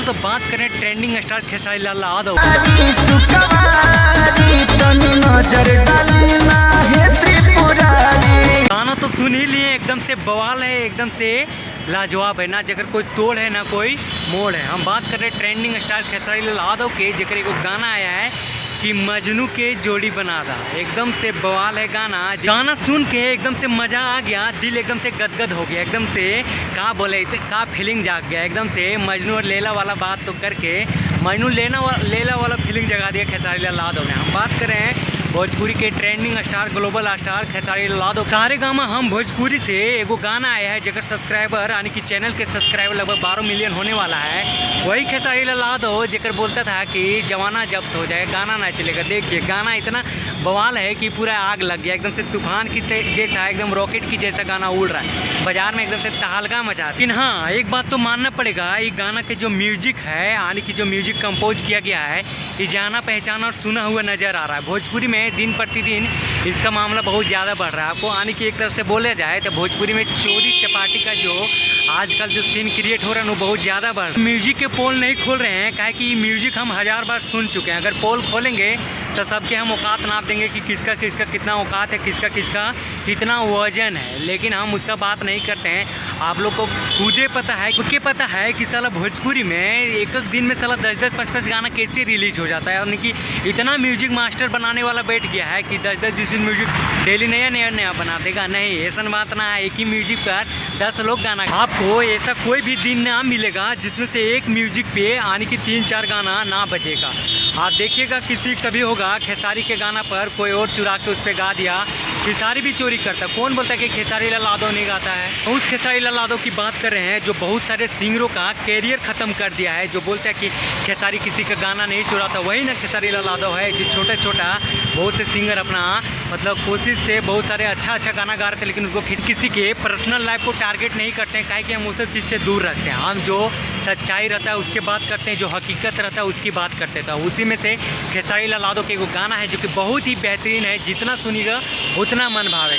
तो बात करें ट्रेंडिंग स्टार खेसारी लाल यादव। गाना तो सुन ही लिए, एकदम से बवाल है, एकदम से लाजवाब है ना, जगह कोई तोड़ है ना कोई मोड़ है। हम बात कर रहे हैं ट्रेंडिंग स्टार खेसारी लाल यादव के, जगह एगो गाना आया है कि मजनू के जोड़ी बना रहा, एकदम से बवाल है गाना। गाना सुन के एकदम से मजा आ गया, दिल एकदम से गदगद हो गया, एकदम से का बोले का फीलिंग जाग गया, एकदम से मजनू और लैला वाला बात तो करके मजनू लैला वाला फीलिंग जगा दिया खेसारी लाल यादव ने। हम बात कर रहे हैं भोजपुरी के trending star global star Khesari Lal Yadav. Saregama हम भोजपुरी से एगो गाना आया है जगह सब्सक्राइबर यानी कि चैनल के सब्सक्राइबर लगभग 12 मिलियन होने वाला है। वही खेसारी लाल यादव जगह बोलता था कि जमाना जब्त हो जाए, गाना ना चलेगा। देखिए गाना इतना बवाल है कि पूरा आग लग गया, एकदम से तूफान की जैसा, एकदम रॉकेट की जैसा गाना उड़ रहा है, बाजार में एकदम से तहलका मचा। लेकिन हाँ, एक बात तो मानना पड़ेगा, ये गाना के जो म्यूजिक है यानी कि जो म्यूजिक कंपोज किया गया है, ये जाना पहचाना और सुना हुआ नजर आ रहा है। भोजपुरी में दिन प्रतिदिन इसका मामला बहुत ज़्यादा बढ़ रहा है। आपको यानी कि एक तरफ से बोला जाए तो भोजपुरी में चोरी चपाटी का जो आजकल जो सीन क्रिएट हो रहा है वो बहुत ज़्यादा बढ़ रहा है। म्यूजिक के पोल नहीं खोल रहे हैं, काहे कि म्यूजिक हम 1000 बार सुन चुके हैं। अगर पोल खोलेंगे तो सबके हम औकात नाप देंगे कि किसका किसका कितना औकात है, किसका किसका कितना वजन है, लेकिन हम उसका बात नहीं करते हैं। आप लोग को खुदे पता है, खुद के पता है कि साला भोजपुरी में एक एक दिन में साला 10-10, 5-5 गाना कैसे रिलीज हो जाता है। यानी कि इतना म्यूजिक मास्टर बनाने वाला बैठ गया है कि 10-10, 20 म्यूजिक डेली नया बना देगा। नहीं, ऐसा बात ना है, एक ही म्यूजिक पर 10 लोग गाना। आपको ऐसा कोई भी दिन ना मिलेगा जिसमें से एक म्यूजिक पे यानी कि 3-4 गाना ना बजेगा। आप देखिएगा किसी कभी होगा खेसारी के गाना पर कोई और चुरा के उस पर गा दिया, खेसारी भी चोरी करता। कौन बोलता है कि खेसारी लाल यादव नहीं गाता है? उस खेसारी लाल यादव की बात कर रहे हैं जो बहुत सारे सिंगरों का कैरियर खत्म कर दिया है, जो बोलते हैं कि खेसारी किसी का गाना नहीं चुराता। वही ना खेसारी लाल यादव है, जो छोटा बहुत से सिंगर अपना मतलब कोशिश से बहुत सारे अच्छा गाना गा रहे थे, लेकिन उसको किसी के पर्सनल लाइफ को टारगेट नहीं करते हैं, काहे कि हम उस सब चीज़ से दूर रखते हैं। हम जो सच्चाई रहता है उसकी बात करते हैं, जो हकीकत रहता है उसकी बात करते थे। उसी में से खेसारी लाल यादव के एगो गाना है जो कि बहुत ही बेहतरीन है, जितना सुनिएगा उतना मन भावे।